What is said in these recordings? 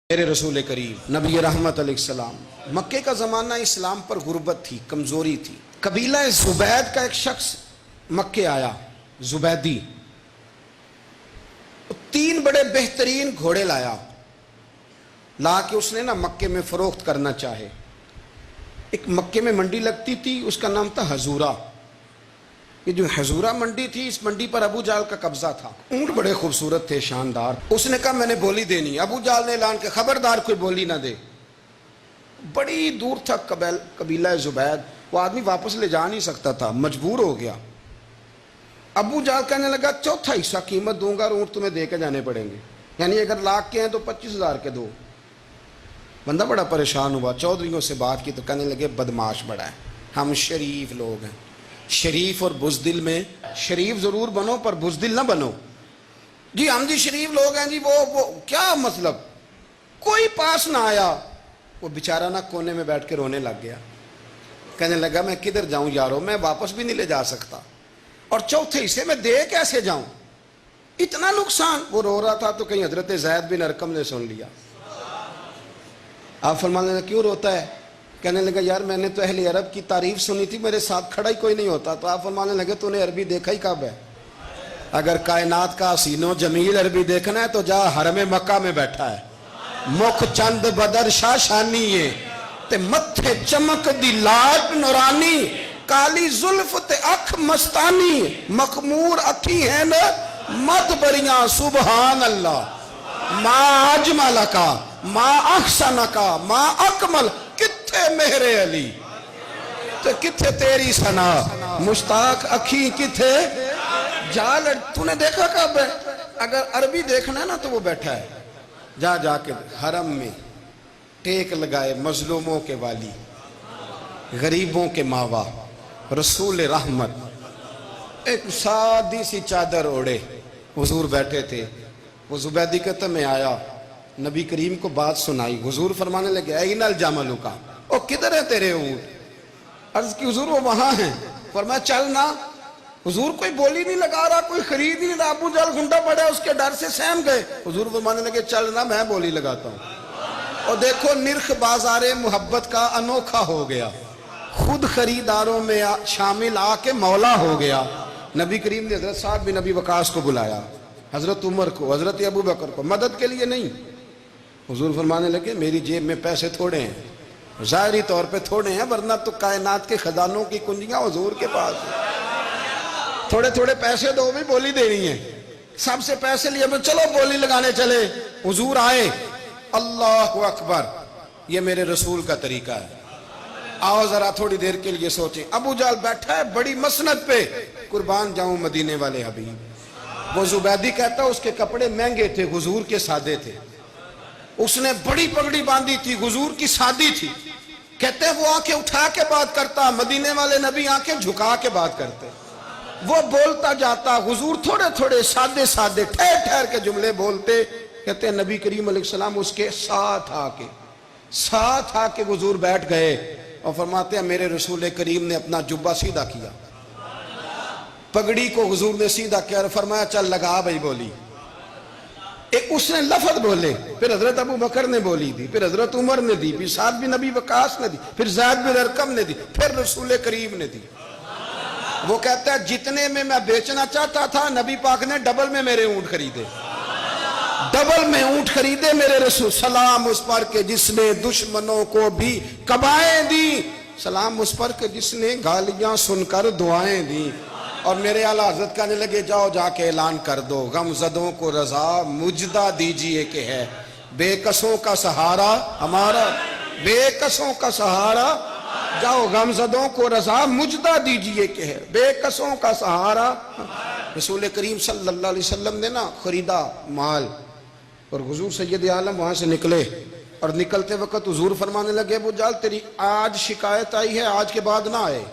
میرے رسول کریم نبی رحمت علیہ السلام، مکے کا زمانہ اسلام پر غربت تھی، کمزوری تھی۔ قبیلہ زبید کا ایک شخص مکے آیا، زبیدی، 3 بڑے بہترین گھوڑے لایا، لا کے اس نے مکے میں فروخت کرنا چاہے۔ ایک مکے میں منڈی لگتی تھی، اس کا نام تھا حضورہ۔ یہ جو حضورہ منڈی تھی، اس منڈی پر ابو جہل کا قبضہ تھا۔ اونٹ بڑے خوبصورت تھے، شاندار۔ اس نے کہا میں نے بولی دینی۔ ابو جہل نے اعلان کہ خبردار کوئی بولی نہ دے۔ بڑی دور تھا قبیلہ زبید، وہ آدمی واپس لے جا نہیں سکتا تھا، مجبور ہو گیا۔ ابو جہل کہنے لگا 1/4 حصہ قیمت دوں گا اور اونٹ تمہیں دے کے جانے پڑیں گے، یعنی اگر لاکھ کے ہیں تو 25,000 کے دو۔ بندہ بڑا پریشان ہوا، چودھریوں سے بات کی تو کہنے لگے بدماش بڑا ہے، ہم شریف لوگ ہیں، شریف اور بزدل میں شریف ضرور بنو پر بزدل نہ بنو۔ جی ہم جی شریف لوگ ہیں جی، وہ کیا مطلب؟ کوئی پاس نہ آیا۔ وہ بیچارہ کونے میں بیٹھ کے رونے لگ گیا، کہنے لگا میں کدھر جاؤں یارو، میں واپس بھی نہیں لے جا سکتا، اور 1/4 حصے میں دے کیسے جاؤں، اتنا نقصان۔ وہ رو رہا تھا تو کہیں حضرت زید بن ارقم نے سن لیا۔ آپ فرمانے لگے کیوں روتا ہے؟ کہنے لگا یار میں نے تو اہل عرب کی تعریف سنی تھی، میرے ساتھ کھڑا ہی کوئی نہیں ہوتا۔ تو آپ فرمانے لگے تو نے عربی دیکھا ہی کب ہے؟ اگر کائنات کا حسین و جمیل عربی دیکھنا ہے تو جا حرم مکہ میں بیٹھا ہے۔ مکھ چند بدر شاہ شانی ہے تے متھے چمک دی لاٹ نورانی، کالی زلف تے اکھ مستانی، مخمور اکھی ہیں نا مت بریاں سبحان اللہ۔ ما اجمل کا ما احسن کا ما اکمل، کتھے مہر علی تو کتھے تیری ثنا، مشتاق اکھی کتھے جال۔ تو نے دیکھا کب ہے؟ اگر عربی دیکھنا ہے نا تو وہ بیٹھا ہے، جا کے حرم میں ٹیک لگائے، مظلوموں کے والی، غریبوں کے ماوا، رسول رحمت، ایک سادی سی چادر اوڑے حضور بیٹھے تھے۔ وہ زبیدی کہتا میں آیا، نبی کریم کو بات سنائی۔ حضور فرمانے لگے این الجمل کا، او کدھر ہے تیرے اونٹ؟ عرض کی حضور وہ وہاں ہیں۔ فرمایا چل نا۔ حضور کوئی بولی نہیں لگا رہا، کوئی خرید نہیں رہا۔ ابو جہل گھنٹا پڑا، اس کے ڈر سے سہم گئے۔ حضور فرمانے لگے چل نا، میں بولی لگاتا ہوں۔ اور دیکھو نرخ بازار محبت کا انوکھا ہو گیا، خود خریداروں میں شامل آ کے مولا ہو گیا۔ نبی کریم نے حضرت سعد بن ابی وقاص کو بلایا، حضرت عمر کو، حضرت ابو بکر کو، مدد کے لیے نہیں۔ حضور فرمانے لگے میری جیب میں پیسے تھوڑے ہیں، ظاہری طور پہ تھوڑے ہیں، ورنہ تو کائنات کے خزانوں کی کنجیاں حضور کے پاس ہیں۔ تھوڑے تھوڑے پیسے دو بھی بولی دینی ہے۔ سب سے پیسے لیے چلو بولی لگانے چلے۔ حضور آئے، اللہ اکبر، یہ میرے رسول کا طریقہ ہے۔ آؤ ذرا تھوڑی دیر کے لیے سوچیں۔ ابو جہل بیٹھا ہے بڑی مسند پہ، قربان جاؤں مدینے والے حبیب۔ وہ زبیدی کہتا اس کے کپڑے مہنگے تھے، حضور کے سادے تھے۔ اس نے بڑی پگڑی باندھی تھی، حضور کی سادی تھی۔ کہتے ہیں وہ آنکھیں اٹھا کے بات کرتا، مدینے والے نبی آنکھیں جھکا کے بات کرتے۔ وہ بولتا جاتا، حضور تھوڑے تھوڑے سادے سادے ٹھہر ٹھہر کے جملے بولتے۔ کہتے ہیں نبی کریم علیہ السلام اس کے ساتھ آ کے حضور بیٹھ گئے اور فرماتے ہیں میرے رسول کریم نے اپنا جبہ سیدھا کیا، پگڑی کو حضور نے سیدھا کیا اور فرمایا چل لگا بھائی بولی۔ ایک اس نے لفظ بولے، پھر حضرت ابو بکر نے بولی دی، پھر حضرت عمر نے دی، پھر سعد بن ابی وقاص نے دی، پھر زید بن ارقم نے دی، پھر رسول کریم نے دی۔ وہ کہتا ہے جتنے میں بیچنا چاہتا تھا نبی پاک نے ڈبل میں میرے اونٹ خریدے، ڈبل میں اونٹ خریدے میرے رسول۔ سلام اس پر کہ جس نے دشمنوں کو بھی قبائیں دی، سلام اس پر کہ جس نے گالیاں سن کر دعائیں دی۔ اور میرے اعلیٰ حضرت کہنے لگے جاؤ جا کے اعلان کر دو، غم زدوں کو رضا مجدہ دیجئے کہ ہے بے کسوں کا سہارا ہمارا، بے کسوں کا سہارا، جاؤ غم زدوں کو رضا مجدہ دیجئے کہ ہے بے کسوں کا سہارا۔ رسول کریم صلی اللہ علیہ وسلم نے خریدا مال، اور حضور سید عالم وہاں سے نکلے، اور نکلتے وقت حضور فرمانے لگے ابو جہل تیری آج شکایت آئی ہے، آج کے بعد نہ آئے۔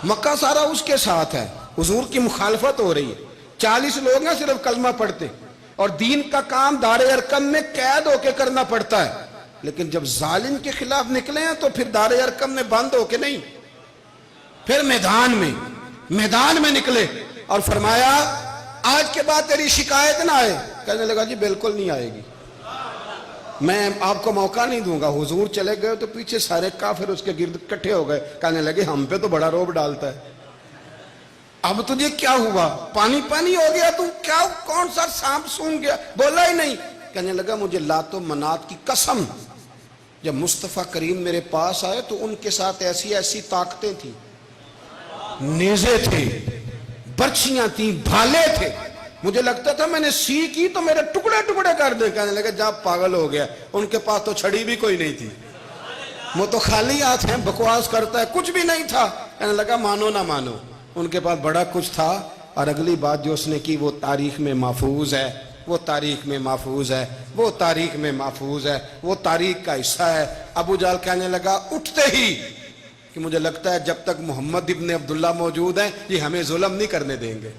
مکہ سارا اس کے ساتھ ہے، حضور کی مخالفت ہو رہی ہے، 40 لوگ ہیں صرف کلمہ پڑھتے، اور دین کا کام دار ارقم میں قید ہو کے کرنا پڑتا ہے۔ لیکن جب ظالم کے خلاف نکلے ہیں تو پھر دار ارقم میں بند ہو کے نہیں، پھر میدان میں نکلے اور فرمایا آج کے بعد تیری شکایت نہ آئے۔ کہنے لگا جی بالکل نہیں آئے گی۔ میں آپ کو موقع نہیں دوں گا. حضور چلے گئے تو پیچھے سارے کافر اس کے گرد اکٹھے ہو گئے, کہنے لگے ہم پہ تو بڑا روب ڈالتا ہے, اب تجھے کیا ہوا, پانی پانی ہو گیا, تو کیا کون سا سانپ سونگ گیا, بولا ہی نہیں. کہنے لگا مجھے لات و منات کی قسم, جب مصطفیٰ کریم میرے پاس آئے تو ان کے ساتھ ایسی ایسی طاقتیں تھیں, نیزے تھے, برچیاں تھیں, بھالے تھے, مجھے لگتا تھا میں نے سی کی تو میرے ٹکڑے ٹکڑے کر دے. کہنے لگا جا پاگل ہو گیا, ان کے پاس تو چھڑی بھی کوئی نہیں تھی, وہ تو خالی ہاتھ ہیں, بکواس کرتا ہے, کچھ بھی نہیں تھا. کہنے لگا مانو نہ مانو, ان کے پاس بڑا کچھ تھا. اور اگلی بات جو اس نے کی وہ تاریخ میں محفوظ ہے, وہ تاریخ میں محفوظ ہے, وہ تاریخ میں محفوظ ہے, وہ تاریخ کا حصہ ہے. ابو جہل کہنے لگا اٹھتے ہی کہ مجھے لگتا ہے جب تک محمد ابن عبداللہ موجود ہیں یہ ہمیں ظلم نہیں کرنے دیں گے.